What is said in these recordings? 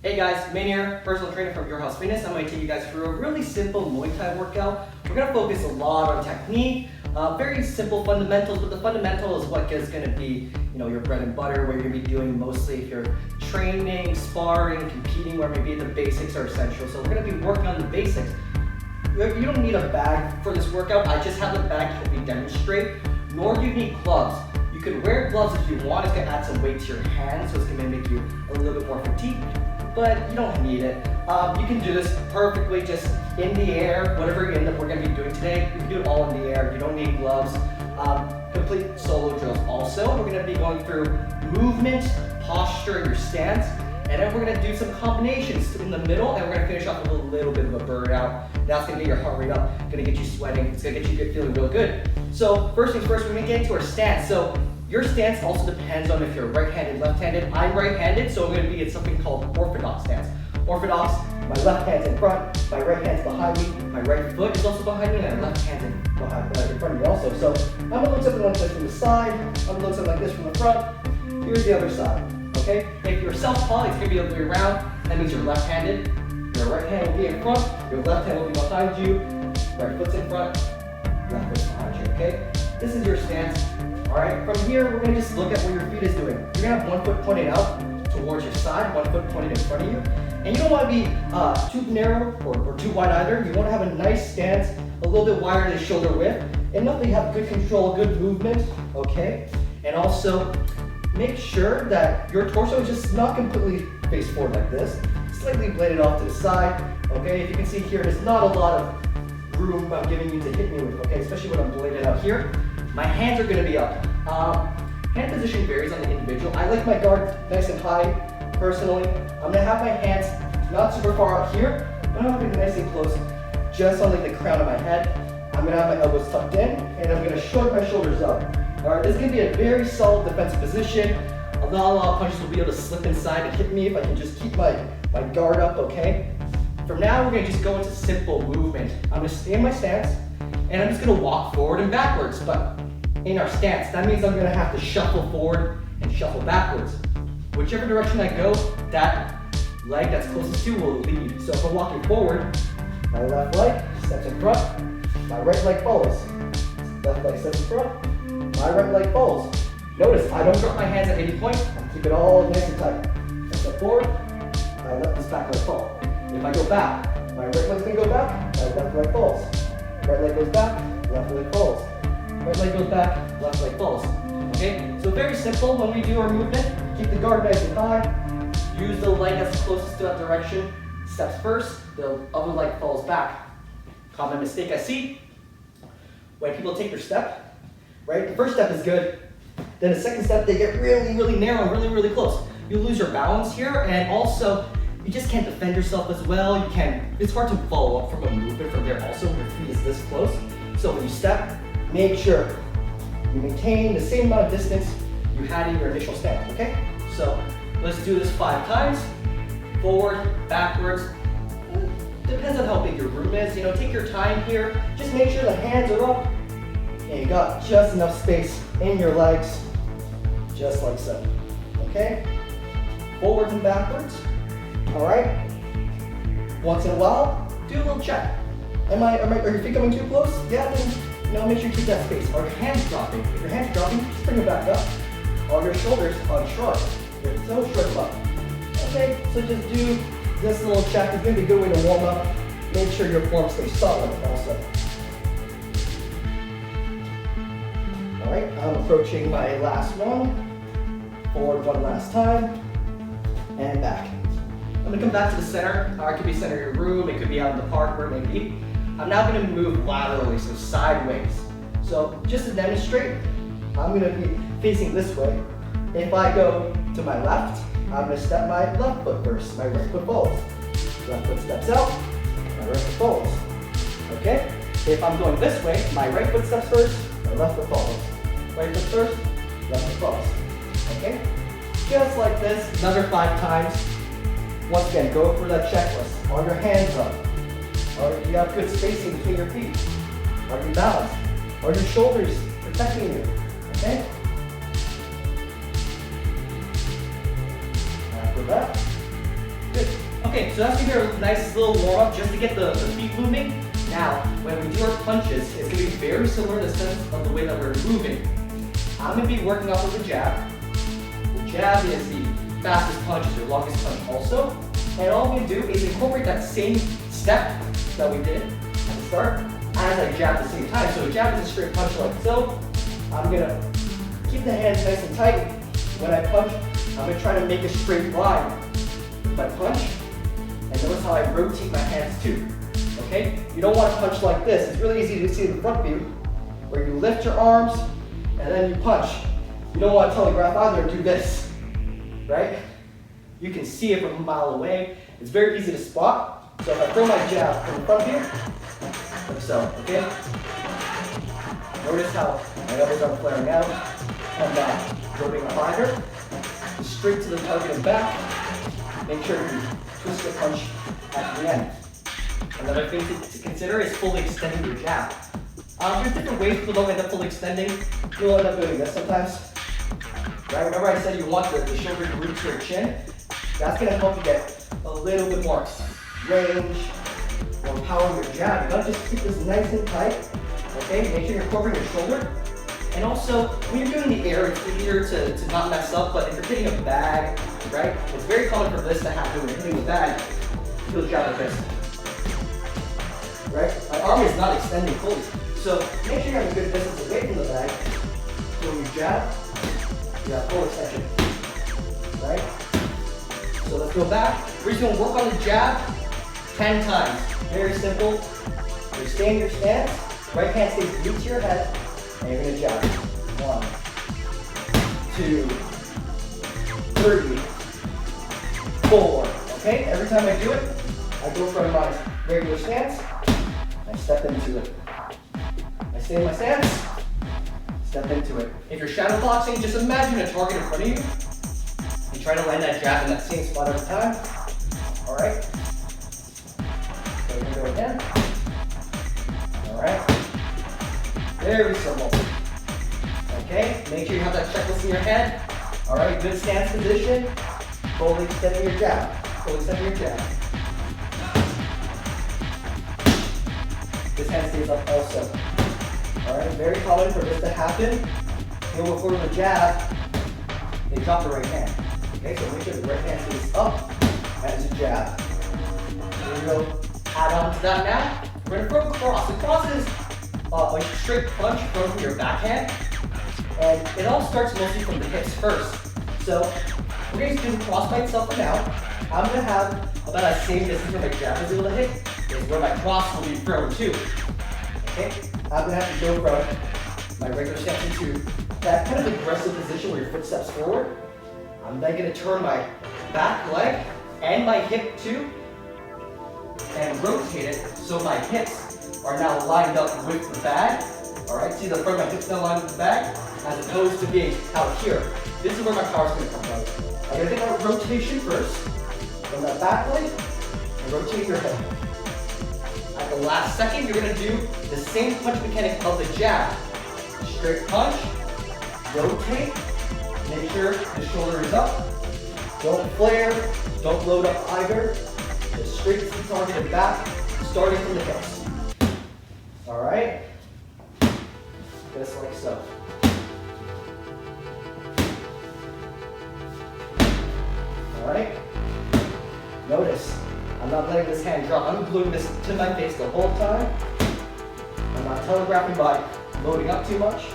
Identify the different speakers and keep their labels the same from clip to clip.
Speaker 1: Hey guys, Minh here, personal trainer from Your House Fitness. I'm going to take you guys through a really simple Muay Thai workout. We're going to focus a lot on technique, very simple fundamentals, but the fundamental is what is going to be, your bread and butter, what you're going to be doing mostly if you're training, sparring, competing, where maybe the basics are essential. So we're going to be working on the basics. You don't need a bag for this workout. I just have the bag to help you demonstrate, nor do you need gloves. You can wear gloves if you want. It's going to add some weight to your hands, so it's going to make you a little bit more fatigued. But you don't need it. You can do this perfectly just in the air, whatever we're going to be doing today. You can do it all in the air. You don't need gloves. Complete solo drills also. We're going to be going through movement, posture, and your stance. And then we're going to do some combinations in the middle, and we're going to finish off with a little bit of a burnout. That's going to get your heart rate up, going to get you sweating. It's going to get you feeling real good. So first things first, we're going to get into our stance. So your stance also depends on if you're right-handed, left-handed. I'm right-handed, so I'm going to be in something called orthodox stance. Orthodox, my left hand's in front, my right hand's behind me, my right foot is also behind me, and my left hand's in front of me also. So I'm going to look something like this from the side, I'm going to look something like this from the front. Here's the other side, okay? If you're southpaw, it's going to be the other way around. That means you're left-handed, your right hand will be in front, your left hand will be behind you, right foot's in front, left foot's behind you, okay? This is your stance. Alright, from here, we're going to just look at what your feet is doing. You're going to have one foot pointed out towards your side, one foot pointed in front of you. And you don't want to be too narrow or too wide either. You want to have a nice stance, a little bit wider than shoulder width. And note that you have good control, good movement, okay? And also, make sure that your torso is just not completely face forward like this. Slightly bladed off to the side, okay? If you can see here, there's not a lot of room I'm giving you to hit me with, okay? Especially when I'm bladed out here. My hands are going to be up. Hand position varies on the individual. I like my guard nice and high, personally. I'm going to have my hands not super far up here, but I'm going to be nice and close, just on like the crown of my head. I'm going to have my elbows tucked in, and I'm going to shrug my shoulders up. Alright, this is going to be a very solid defensive position. Not a lot of punches will be able to slip inside and hit me if I can just keep my guard up, okay? From now, we're going to just go into simple movement. I'm going to stay in my stance, and I'm just going to walk forward and backwards, but in our stance, that means I'm going to have to shuffle forward and shuffle backwards. Whichever direction I go, that leg that's closest to will lead. So if I'm walking forward, my left leg steps in front, my right leg follows. Left leg steps in front, my right leg follows. Notice, I don't drop my hands at any point. I keep it all nice and tight. I step forward, my left back leg falls. If I go back, my right leg's going to go back, my left leg falls. Right leg goes back, left leg falls. Right leg goes back, left leg falls. Okay? So very simple when we do our movement. Keep the guard nice and high. Use the leg that's closest to that direction. Steps first, the other leg falls back. Common mistake I see when people take their step, right? The first step is good. Then the second step, they get really, really narrow, really close. You lose your balance here, and also you just can't defend yourself as well. It's hard to follow up from a movement from there also when your feet is this close. So when you step, make sure you maintain the same amount of distance you had in your initial stance, okay? So let's do this 5 times. Forward, backwards. Depends on how big your room is. Take your time here. Just make sure the hands are up and you got just enough space in your legs, just like so, okay? Forwards and backwards, all right? Once in a while, do a little check. Are your feet coming too close? Yeah, then make sure you keep that space. Are your hands dropping? If your hands are dropping, just bring them back up. Are your shoulders unshrug? Your toes shrug up. Okay, so just do this little check. It's going to be a good way to warm up. Make sure your form stays solid also. All right, I'm approaching my last one. Forward one last time, and back. I'm going to come back to the center. It could be center of your room. It could be out in the park, where it may be. I'm now going to move laterally, so sideways. So just to demonstrate, I'm going to be facing this way. If I go to my left, I'm going to step my left foot first. My right foot follows. Left foot steps out, my right foot follows. Okay? If I'm going this way, my right foot steps first, my left foot follows. Right foot first, left foot follows. Okay? Just like this, another 5 times. Once again, go for that checklist. Are your hands up? Or you have good spacing between your feet? Are you balanced? Are your shoulders protecting you? Okay? After that, good. Okay, so that's gonna be a nice little warm up just to get the feet moving. Now, when we do our punches, it's gonna be very similar in the sense of the way that we're moving. I'm gonna be working off of the jab. The jab is the fastest punch, is your longest punch also. And all I'm gonna do is incorporate that same step that we did at the start as I jab at the same time. So a jab is a straight punch like so. I'm gonna keep the hands nice and tight. When I punch, I'm gonna try to make a straight line with my punch. And notice how I rotate my hands too. Okay? You don't want to punch like this. It's really easy to see in the front view, where you lift your arms and then you punch. You don't want to telegraph either, do this. Right? You can see it from a mile away. It's very easy to spot. So if I throw my jab from the front view, like so, okay? Notice how my elbows are flaring out. Come back, loading a fighter. Straight to the target and back. Make sure you twist your punch at the end. Another thing to consider is fully extending your jab. There's different ways people don't end up fully extending. You'll end up doing this sometimes. Right? Remember I said you want the shoulder to root to your chin? That's going to help you get a little bit more range, more power in your jab. You gotta just keep this nice and tight. Okay? Make sure you're covering your shoulder. And also, when you're doing the air, it's easier to not mess up, but if you're hitting a bag, right? It's very common for this to happen when you're hitting a bag. You'll jab like this. Right? My arm is not extending fully. So make sure you have a good distance away from the bag. So when you jab, you have full extension. Right? So let's go back. We're just going to work on the jab 10 times. Very simple. You stay in your stance. Right hand stays glued to your head. And you're going to jab. 1, 2, 3, 4. Okay? Every time I do it, I go from my regular stance. I step into it. I stay in my stance. Step into it. If you're shadow boxing, just imagine a target in front of you. And try to land that jab in that same spot every time. Alright? So we're going to go again. Alright? Very simple. Okay? Make sure you have that checklist in your head. Alright, good stance position. Fully extending your jab. Fully extending your jab. This hand stays up also. Alright, very common for this to happen. You'll before the jab, they drop the right hand. Okay, so make sure the right hand stays up as you jab. Here we go. Add on to that now. We're going to throw a cross. The cross is a straight punch from your backhand. And it all starts mostly from the hips first. So we're going to do the cross by itself for now. I'm going to have about that same distance where my jab is able to hit, is where my cross will be thrown to. Okay? I'm going to have to go from my regular stance into that kind of aggressive position where your foot steps forward. I'm then going to turn my back leg and my hip too and rotate it so my hips are now lined up with the bag. Alright, see the front of my hips now lined with the bag as opposed to being out here. This is where my power is going to come from. I'm going to take a rotation first from that back leg and rotate your hip. At the last second, you're going to do the same punch mechanic of the jab. Straight punch, rotate, make sure the shoulder is up. Don't flare, don't load up either. Just straight to the target and back, starting from the hips. Alright? Just like so. Alright? Notice, I'm not letting this hand drop. I'm gluing this to my face the whole time. I'm not telegraphing by loading up too much.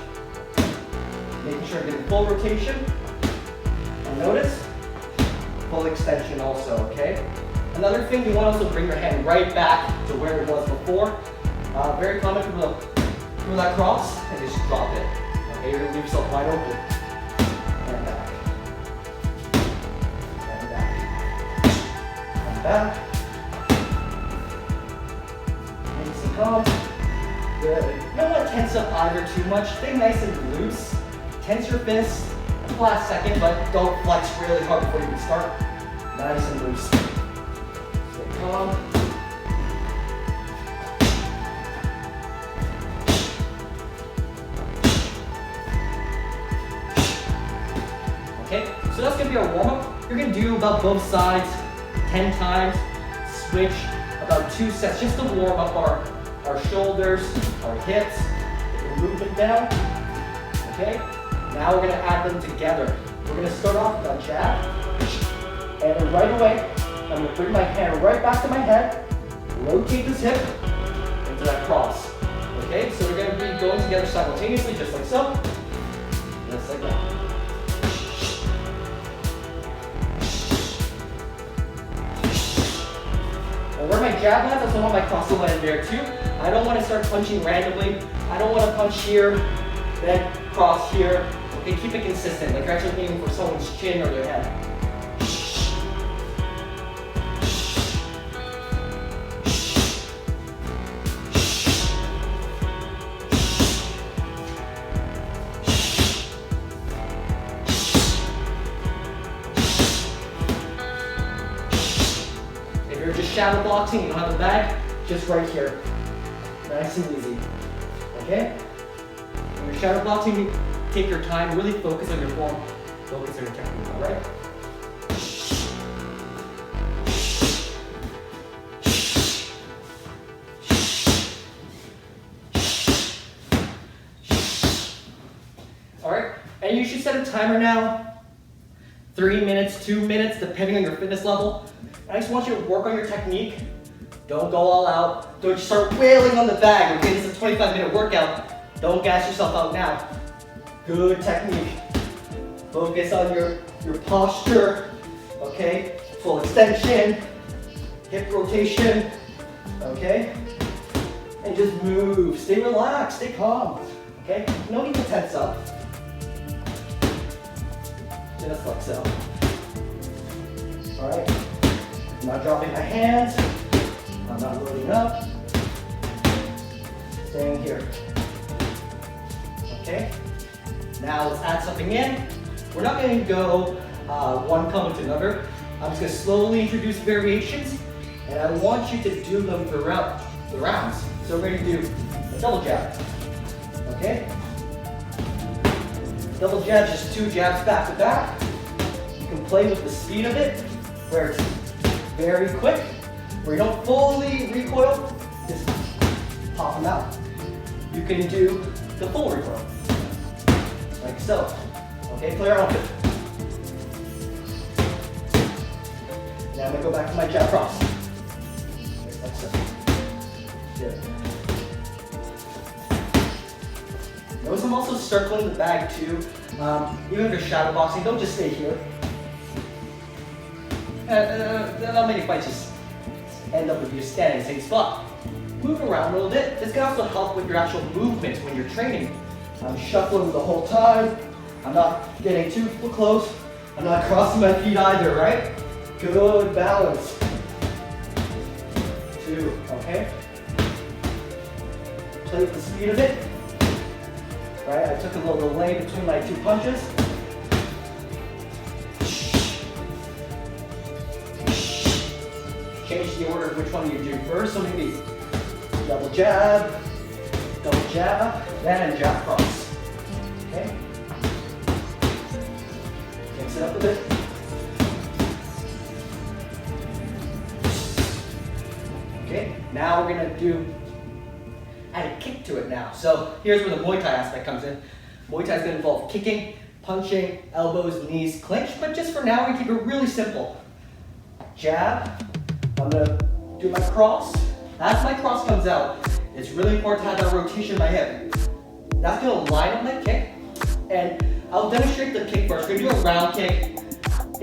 Speaker 1: Making sure I'm getting full rotation. And notice, full extension also, okay? Another thing, you want to also bring your hand right back to where it was before. Very common, people throw that cross and just drop it. Okay, you're going to leave yourself wide open. And back. And back. And back. Nice and calm. Good. You don't want to tense up either too much. Stay nice and loose. Tense your fists. Last second, but don't flex really hard before you can start. Nice and loose. Stay calm. Okay, so that's going to be our warm-up. You're going to do about both sides 10 times, switch about 2 sets just to warm up our shoulders, our hips, get the movement down, okay? Now we're gonna add them together. We're gonna start off with a jab, and then right away, I'm gonna bring my hand right back to my head, rotate this hip into that cross, okay? So we're gonna be going together simultaneously, just like so, just like that. And where my jab lands, I also want my cross to land there too. I don't want to start punching randomly. I don't want to punch here, then cross here. Okay, keep it consistent, like you're actually aiming for someone's chin or their head. If you're just shadow boxing, you don't have a bag, just right here. Nice and easy. Okay? When you're shadow boxing, take your time, really focus on your form, focus on your technique, alright? Alright, and you should set a timer now. 3 minutes, 2 minutes, depending on your fitness level. I just want you to work on your technique. Don't go all out. Don't just start wailing on the bag. Okay, this is a 25-minute workout. Don't gas yourself out now. Good technique. Focus on your posture. Okay, full extension, hip rotation. Okay, and just move. Stay relaxed. Stay calm. Okay, no need to tense up. Just like so. All right. I'm not dropping my hands. I'm not loading up. Staying here. Okay? Now let's add something in. We're not going to go one combo to another. I'm just going to slowly introduce variations, and I want you to do them throughout the rounds. So we're going to do a double jab. Okay? Double jab, just 2 jabs back to back. You can play with the speed of it, where it's very quick, where you don't fully recoil, just pop them out. You can do the full recoil, like so. Okay, play around with it. Now I'm gonna go back to my jab cross. Like so. Good. Notice I'm also circling the bag too. Even if you're shadow boxing, don't just stay here. Not many fights just end up with you standing in the same spot. Move around a little bit. This can also help with your actual movement when you're training. I'm shuffling the whole time. I'm not getting too close. I'm not crossing my feet either, right? Good balance. 2, okay? Play with the speed of it. Right, I took a little delay between my 2 punches. Change the order of which one you do first. So maybe double jab, then jab cross. Okay? Mix it up a bit. Okay, now we're gonna add a kick to it now. So here's where the Muay Thai aspect comes in. Muay Thai is gonna involve kicking, punching, elbows, knees, clinch, but just for now we keep it really simple. Jab. I'm gonna do my cross. As my cross comes out, it's really important to have that rotation in my hip. That's gonna line up my kick, and I'll demonstrate the kick first. We're gonna do a round kick.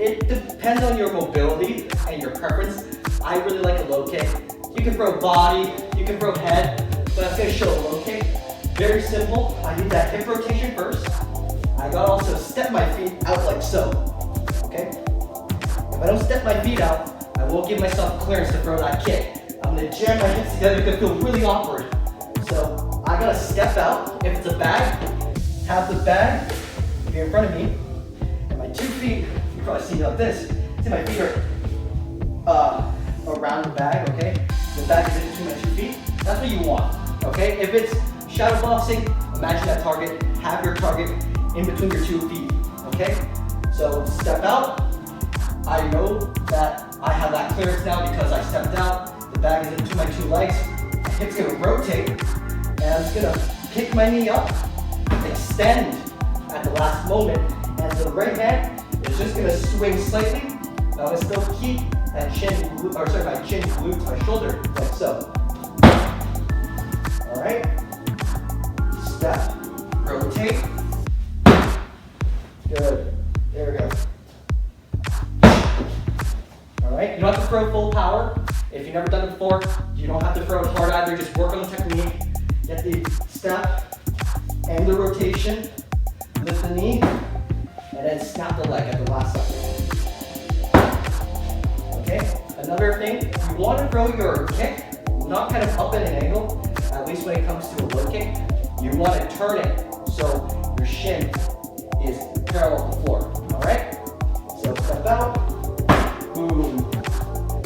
Speaker 1: It depends on your mobility and your preference. I really like a low kick. You can throw body, you can throw head, but I'm gonna show a low kick. Very simple. I do that hip rotation first. I gotta also step my feet out like so. Okay? If I don't step my feet out, I won't give myself clearance to throw that kick. I'm gonna jam my hips together. It's gonna feel really awkward. So I gotta step out. If it's a bag, have the bag be in front of me. And my 2 feet, you probably see it like this. See my feet are around the bag, okay? The bag is in between my 2 feet. That's what you want, okay? If it's shadow boxing, imagine that target. Have your target in between your 2 feet, okay? So step out, I know that I have that clearance now because I stepped out, the bag is in between my two legs, my hip's gonna rotate, and I'm just gonna pick my knee up, extend at the last moment, and the right hand is just gonna swing slightly. I'm gonna still keep that chin, my chin glued to my shoulder, like so. All right, step, rotate, good, there we go. All right, you don't have to throw full power. If you've never done it before, you don't have to throw it hard either, just work on the technique, get the step and the rotation, lift the knee, and then snap the leg at the last second. Okay, another thing, you want to throw your kick, not kind of up at an angle, at least when it comes to a low kick. You want to turn it so your shin is parallel to the floor, all right? So step out, boom,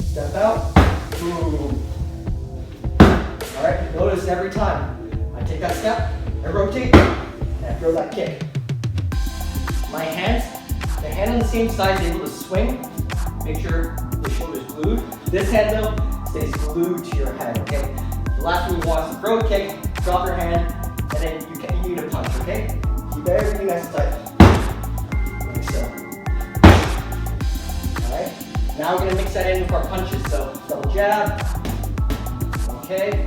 Speaker 1: step out, boom. All right, notice every time I take that step, I rotate, and I throw that kick. My hands, the hand on the same side is able to swing. Make sure the shoulder's glued. This hand though, stays glued to your head, okay? The last thing you want is to throw a kick, drop your hand, and then you need a punch, okay? Keep everything nice and tight. Like so. Alright, now we're gonna mix that in with our punches. So double jab, okay,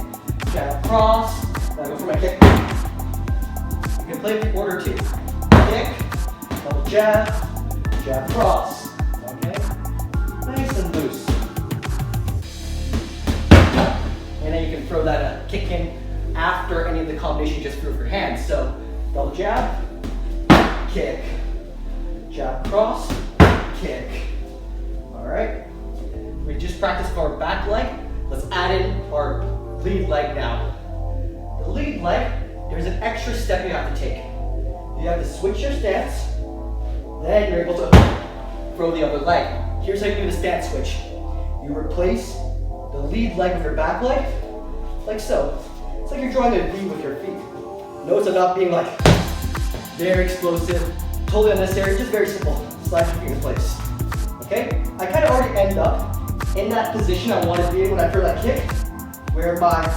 Speaker 1: jab cross, now go for my kick. You can play with order too. Kick, double jab, jab cross, okay? Nice and loose. And then you can throw that kick in after any of the combination you just threw with your hands. So double jab, kick, jab cross, kick. All right. We just practiced our back leg. Let's add in our lead leg now. The lead leg, there's an extra step you have to take. You have to switch your stance, then you're able to throw the other leg. Here's how you do the stance switch. You replace the lead leg with your back leg, like so. It's like you're drawing a V with your feet. Notice I'm not being like very explosive, totally unnecessary, just very simple. Slide your feet in place. Okay? I kind of already end up in that position I want to be in when I throw that kick, where my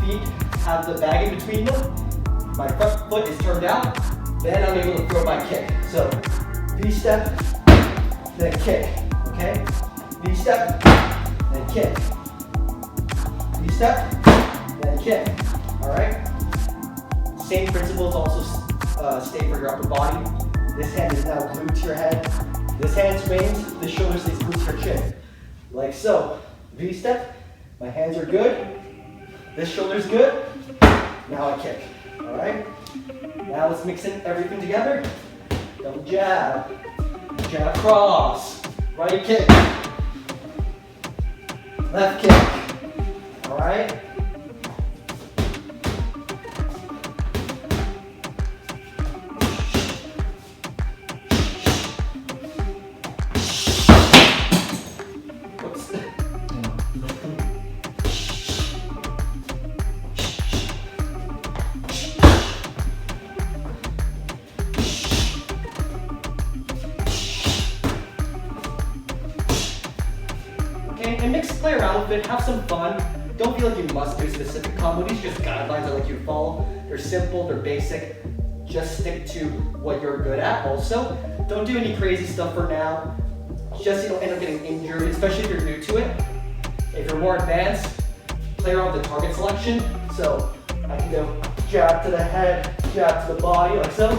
Speaker 1: feet have the bag in between them, my front foot is turned out, then I'm able to throw my kick. So, V step, then kick, okay? V step, then kick. V step, then kick, all right? Same principles also stay for your upper body. This hand is now glued to your head. This hand swings, this shoulder stays glued to your chin. Like so, V step, my hands are good, this shoulder's good, now I kick, all right? Now let's mix in everything together. Double jab, jab cross, right kick, left kick, all right? And play around with it, have some fun. Don't feel like you must do a specific combo. These are just guidelines I like you to follow. They're simple, they're basic. Just stick to what you're good at also. Don't do any crazy stuff for now. Just so you don't end up getting injured, especially if you're new to it. If you're more advanced, play around with the target selection. So I can go jab to the head, jab to the body, like so.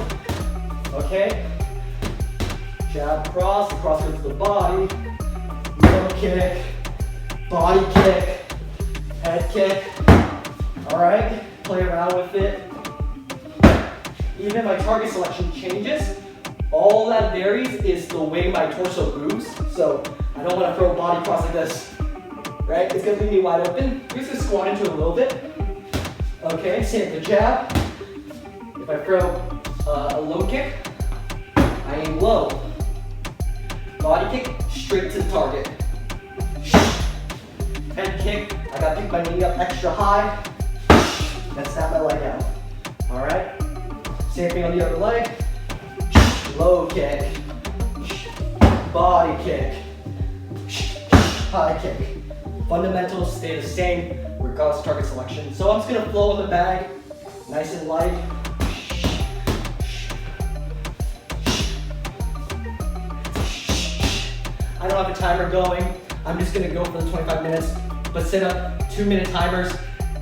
Speaker 1: Okay? Jab cross goes to the body. Low kick, body kick, head kick. All right, play around with it. Even my target selection changes. All that varies is the way my torso moves. So I don't want to throw a body cross like this, right? It's gonna leave me wide open. We're just gonna squat into it a little bit. Okay, same with the jab. If I throw a low kick, I aim low. Body kick, straight to the target. Head kick, I gotta pick my knee up extra high, and snap my leg out. All right? Same thing on the other leg. Low kick, body kick, Okay. Fundamentals stay the same regardless of target selection. So I'm just gonna flow on the bag, nice and light. I don't have a timer going. I'm just gonna go for the 25 minutes, but set up 2-minute timers.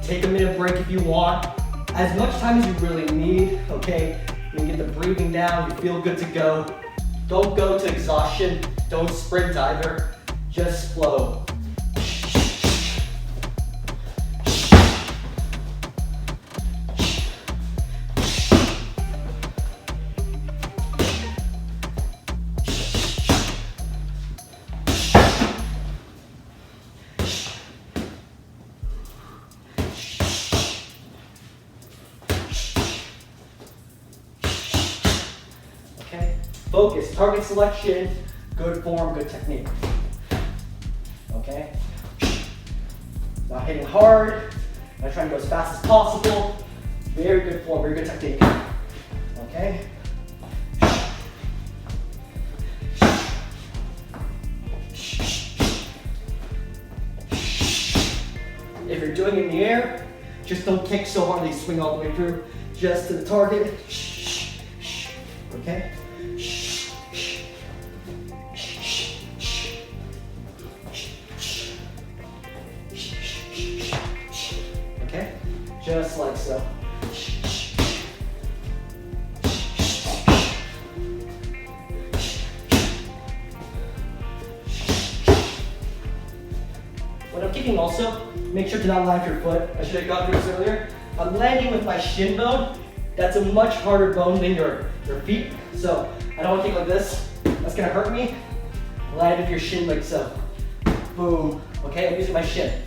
Speaker 1: Take a minute break if you want. As much time as you really need, okay? You get the breathing down, you feel good to go. Don't go to exhaustion, don't sprint either, just flow. Focus, target selection, good form, good technique. Okay? Not hitting hard, not trying to go as fast as possible. Very good form, very good technique. Okay? If you're doing it in the air, just don't kick so hard that you swing all the way through. Just to the target. Okay? Just like so. When I'm kicking also, make sure to not land your foot. I should have gone through this earlier. I'm landing with my shin bone. That's a much harder bone than your feet. So I don't want to kick like this. That's gonna hurt me. Land with your shin like so. Boom. Okay, I'm using my shin.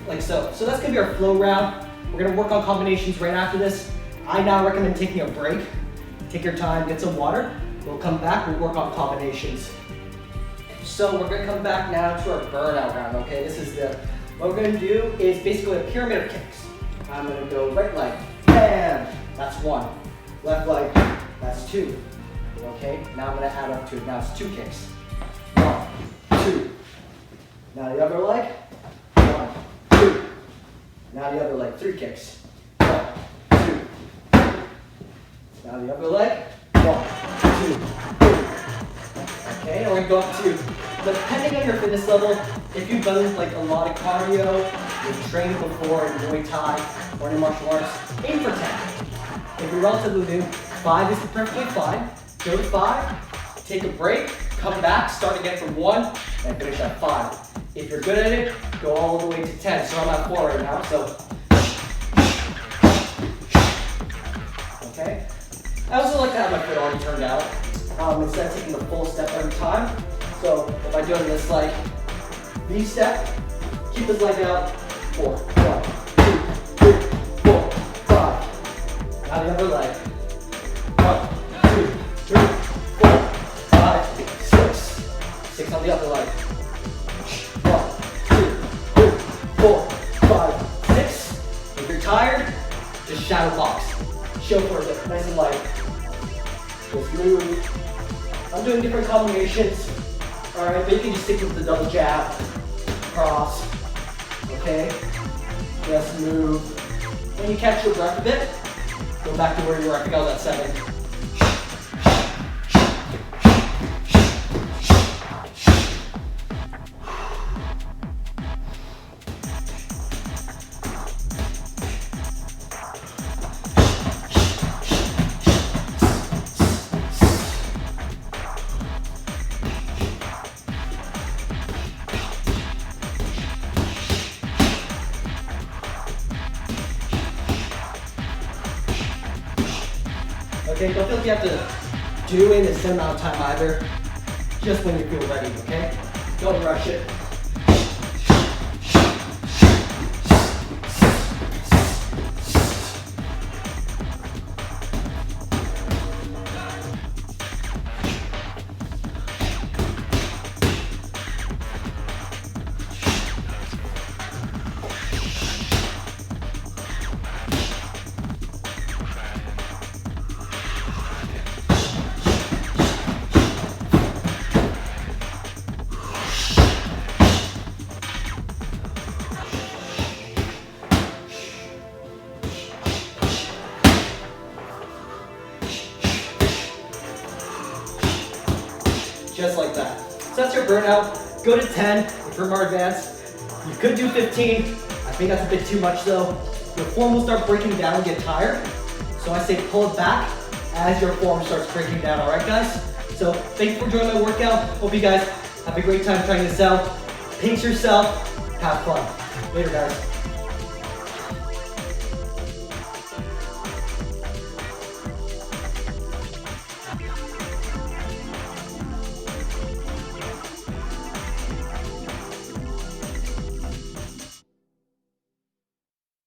Speaker 1: Like so. So that's gonna be our flow round. We're gonna work on combinations right after this. I now recommend taking a break. Take your time, get some water. We'll come back, we'll work on combinations. So we're gonna come back now to our burnout round, okay? What we're gonna do is basically a pyramid of kicks. I'm gonna go right leg, bam, that's 1. Left leg, that's 2. Okay, now I'm gonna add up to it. Now it's 2 kicks. 1, 2. Now the other leg, 1, 2. Now the other leg, 3 kicks. 1, 2. Now the other leg, 1, 2, 3. Okay, and we're gonna go up to, depending on your fitness level, if you've done like a lot of cardio, you've trained before in Muay Thai or in martial arts, aim for 10. If you're relatively new, 5 is perfectly fine. Go to 5, take a break, come back, start again from 1, and finish at 5. If you're good at it, go all the way to 10. So I'm at 4 right now, so. Okay. I also like to have my foot already turned out, instead of taking the full step every time. So if I do it in this leg, V step, keep this leg out, 4, 1, 2, 3, 4, 5. Now the other leg, 1, 2, 3, 4, 5, 6. 6 on the other leg. 1, 2, 3, 4, 5, 6. If you're tired, just shadow box. Show for a bit, nice and light. Just move. I'm doing different combinations. Alright, but you can just stick with the double jab, cross. Okay? Just move. When you catch your breath a bit, go back to where you were. I think I was at 7. Okay, don't feel like you have to do it in a certain amount of time either. Just when you feel ready, okay? Don't rush it. Just like that. So that's your burnout. Go to 10 if you're more advanced. You could do 15. I think that's a bit too much though. Your form will start breaking down and get tired. So I say pull it back as your form starts breaking down, all right guys? So thank you for joining my workout. Hope you guys have a great time trying this out. Pace yourself, have fun. Later guys.